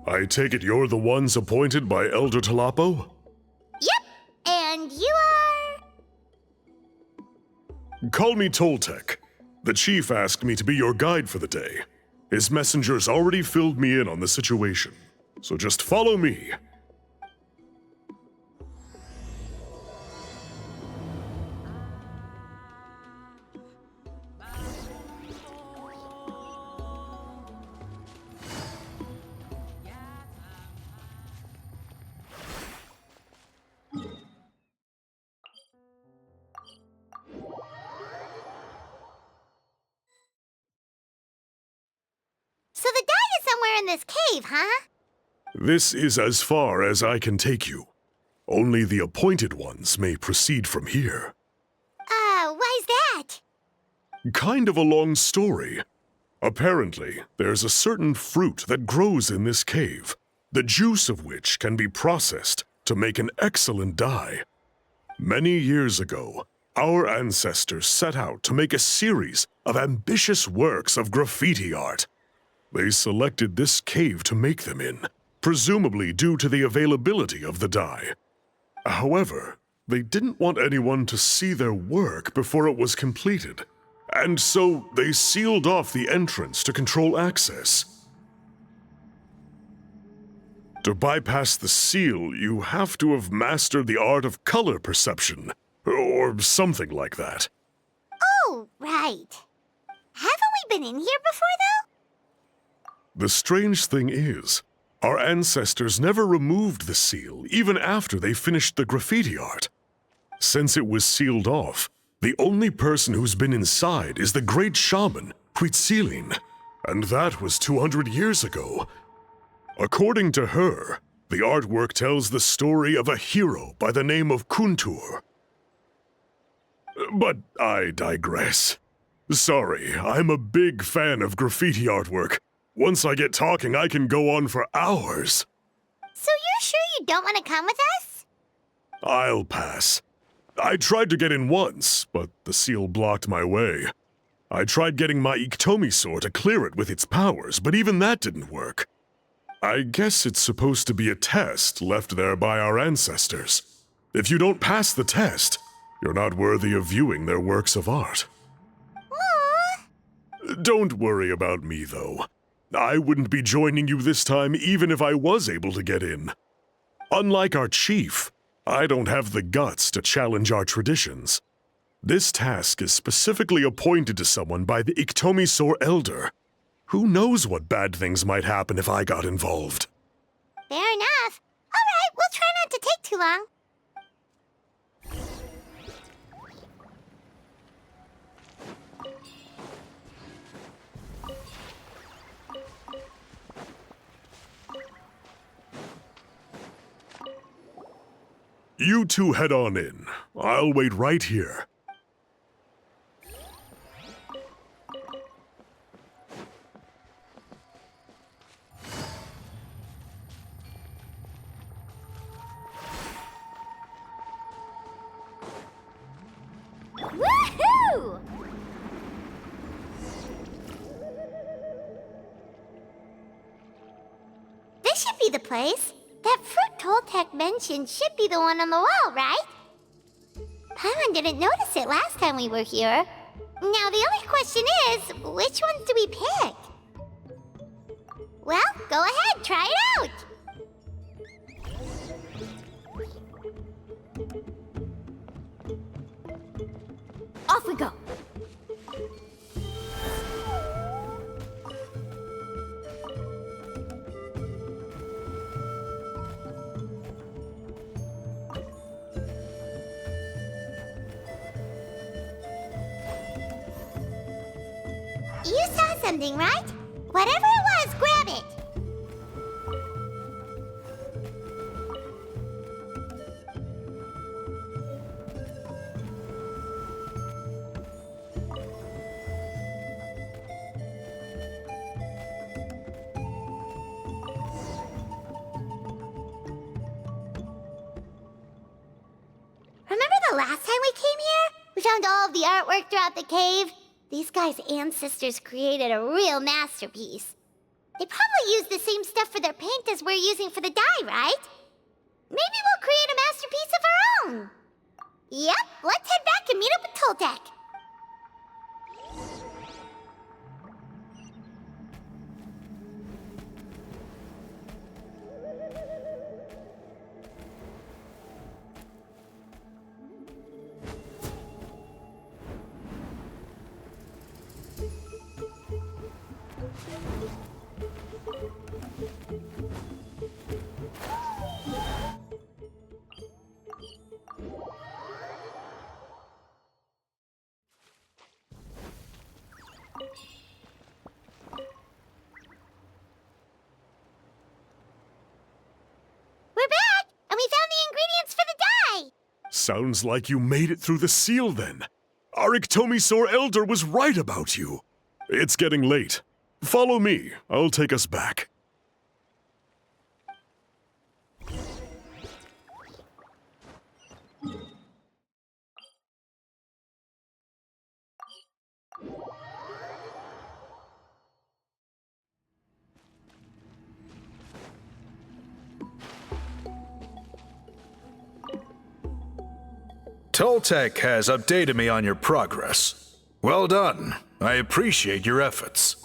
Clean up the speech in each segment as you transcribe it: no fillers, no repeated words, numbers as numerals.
I take it you're the ones appointed by Elder Talapo? Yep, and you are... Call me Toltec. The chief asked me to be your guide for the day. His messengers already filled me in on the situation, so just follow me. So the dye is somewhere in this cave, huh? This is as far as I can take you. Only the appointed ones may proceed from here. Why's that? Kind of a long story. Apparently, there's a certain fruit that grows in this cave, the juice of which can be processed to make an excellent dye. Many years ago, our ancestors set out to make a series of ambitious works of graffiti art. They selected this cave to make them in, presumably due to the availability of the dye. However, they didn't want anyone to see their work before it was completed, and so they sealed off the entrance to control access. To bypass the seal, you have to have mastered the art of color perception, or something like that. Oh, right. Haven't we been in here before, though? The strange thing is, our ancestors never removed the seal even after they finished the graffiti art. Since it was sealed off, the only person who's been inside is the great shaman, Huitzilin, and that was 200 years ago. According to her, the artwork tells the story of a hero by the name of Kuntur. But I digress. Sorry, I'm a big fan of graffiti artwork. Once I get talking, I can go on for hours. So you're sure you don't want to come with us? I'll pass. I tried to get in once, but the seal blocked my way. I tried getting my Iktomi to clear it with its powers, but even that didn't work. I guess it's supposed to be a test left there by our ancestors. If you don't pass the test, you're not worthy of viewing their works of art. Aww. Don't worry about me, though. I wouldn't be joining you this time even if I was able to get in. Unlike our chief, I don't have the guts to challenge our traditions. This task is specifically appointed to someone by the Iktomi Elder. Who knows what bad things might happen if I got involved? Fair enough. All right, we'll try not to take too long. You two head on in. I'll wait right here. Woohoo! This should be the place. That fruit Toltec mentioned should be the one on the wall, right? Paimon didn't notice it last time we were here. Now the only question is, which ones do we pick? Well, go ahead, try it out! Off we go! You saw something, right? Whatever it was, grab it! Remember the last time we came here? We found all of the artwork throughout the cave. These guys' ancestors created a real masterpiece. They probably use the same stuff for their paint as we're using for the dye, right? Maybe we'll create a masterpiece of our own. Yep, let's head back and meet up with Toltec. We're back, and we found the ingredients for the dye! Sounds like you made it through the seal then. Our Iktomisaur Elder was right about you. It's getting late. Follow me. I'll take us back. Toltec has updated me on your progress. Well done. I appreciate your efforts.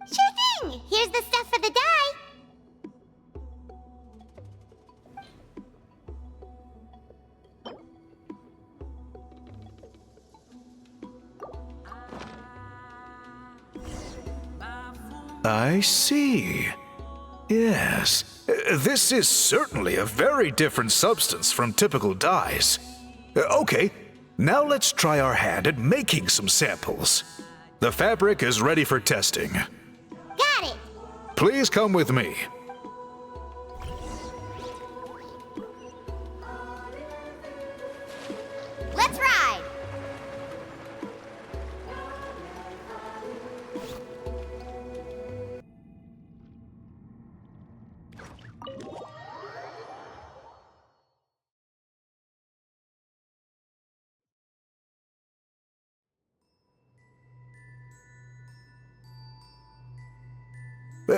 Sure thing! Here's the stuff for the dye. I see. Yes. This is certainly a very different substance from typical dyes. Okay, now let's try our hand at making some samples. The fabric is ready for testing. Got it! Please come with me. Let's ride!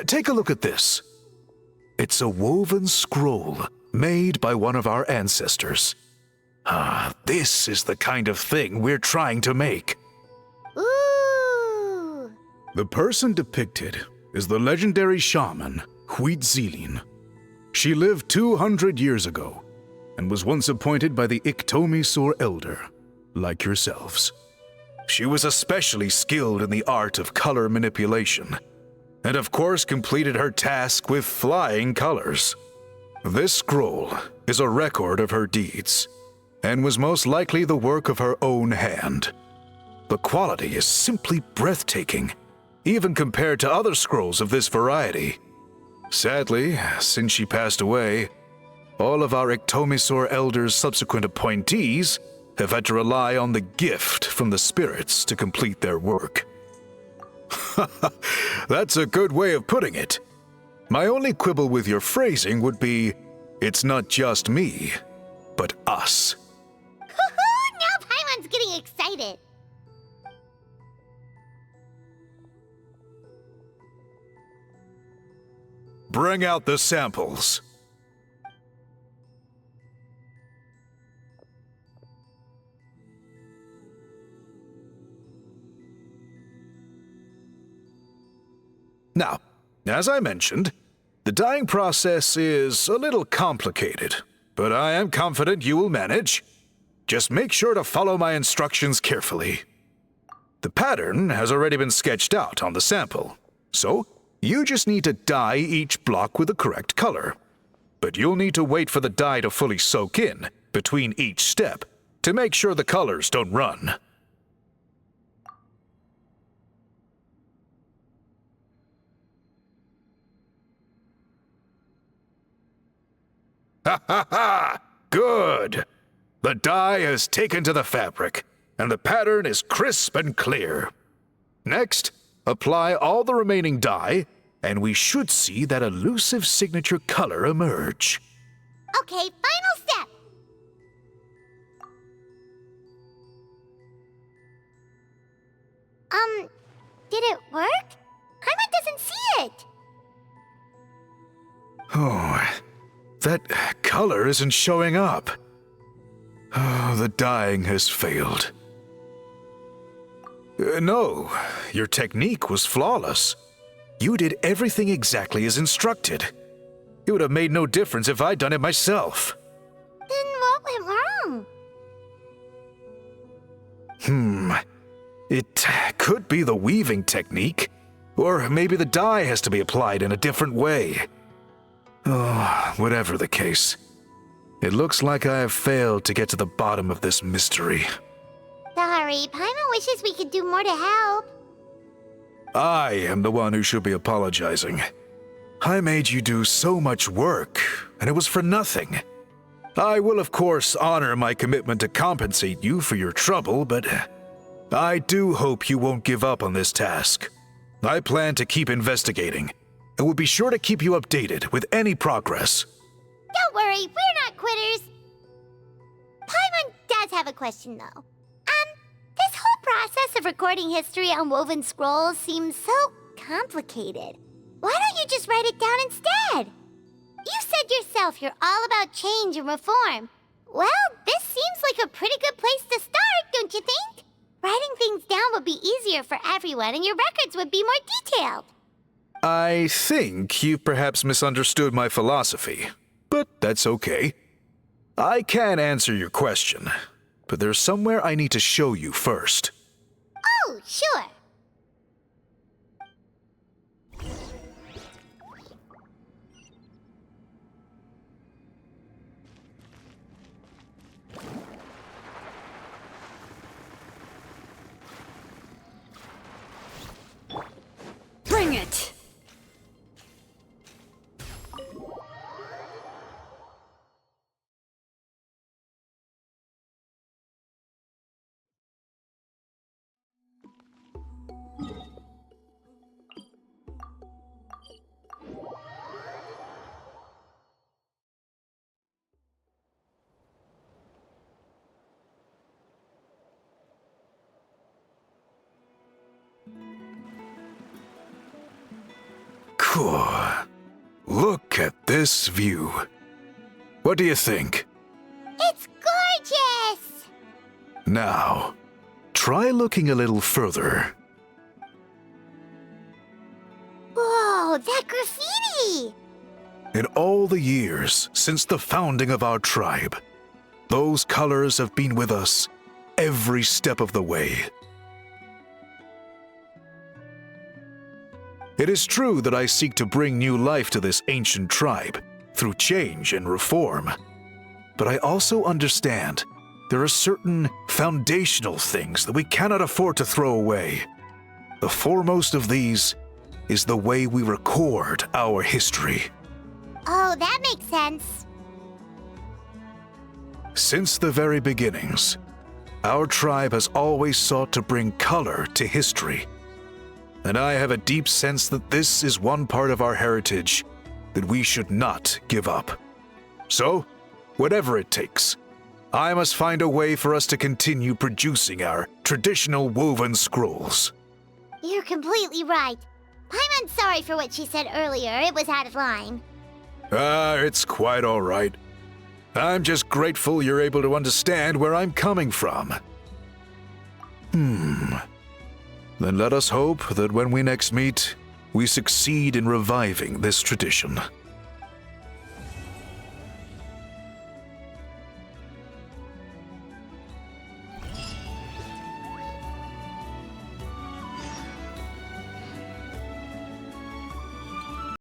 Take a look at this. It's a woven scroll made by one of our ancestors. This is the kind of thing we're trying to make. Ooh! The person depicted is the legendary shaman, Huitzilin. She lived 200 years ago and was once appointed by the Iktomisaur Elder, like yourselves. She was especially skilled in the art of color manipulation, and of course completed her task with flying colors. This scroll is a record of her deeds, and was most likely the work of her own hand. The quality is simply breathtaking, even compared to other scrolls of this variety. Sadly, since she passed away, all of our Iktomisaur Elder's subsequent appointees have had to rely on the gift from the spirits to complete their work. That's a good way of putting it. My only quibble with your phrasing would be, it's not just me, but us. Now Paimon's getting excited. Bring out the samples. Now, as I mentioned, the dyeing process is a little complicated, but I am confident you will manage. Just make sure to follow my instructions carefully. The pattern has already been sketched out on the sample, so you just need to dye each block with the correct color. But you'll need to wait for the dye to fully soak in between each step to make sure the colors don't run. Ha ha ha! Good! The dye has taken to the fabric, and the pattern is crisp and clear. Next, apply all the remaining dye, and we should see that elusive signature color emerge. Okay, final step. Did it work? Paimon doesn't see it. color isn't showing up. The dyeing has failed. No, your technique was flawless. You did everything exactly as instructed. It would have made no difference if I'd done it myself. Then what went wrong? It could be the weaving technique, or maybe the dye has to be applied in a different way. Oh, whatever the case, it looks like I have failed to get to the bottom of this mystery. Sorry, Paimon wishes we could do more to help. I am the one who should be apologizing. I made you do so much work, and it was for nothing. I will, of course, honor my commitment to compensate you for your trouble, but I do hope you won't give up on this task. I plan to keep investigating, and will be sure to keep you updated with any progress. Don't worry, we're not quitters. Paimon does have a question, though. This whole process of recording history on woven scrolls seems so complicated. Why don't you just write it down instead? You said yourself you're all about change and reform. Well, this seems like a pretty good place to start, don't you think? Writing things down would be easier for everyone, and your records would be more detailed. I think you've perhaps misunderstood my philosophy, but that's okay. I can answer your question, but there's somewhere I need to show you first. Oh, sure. Bring it! Cool. Look at this view. What do you think? It's gorgeous! Now, try looking a little further. Whoa, that graffiti! In all the years since the founding of our tribe, those colors have been with us every step of the way. It is true that I seek to bring new life to this ancient tribe through change and reform, but I also understand there are certain foundational things that we cannot afford to throw away. The foremost of these is the way we record our history. Oh, that makes sense. Since the very beginnings, our tribe has always sought to bring color to history. And I have a deep sense that this is one part of our heritage that we should not give up. So, whatever it takes, I must find a way for us to continue producing our traditional woven scrolls. You're completely right. Paimon's sorry for what she said earlier. It was out of line. It's quite all right. I'm just grateful you're able to understand where I'm coming from. Then let us hope that when we next meet, we succeed in reviving this tradition.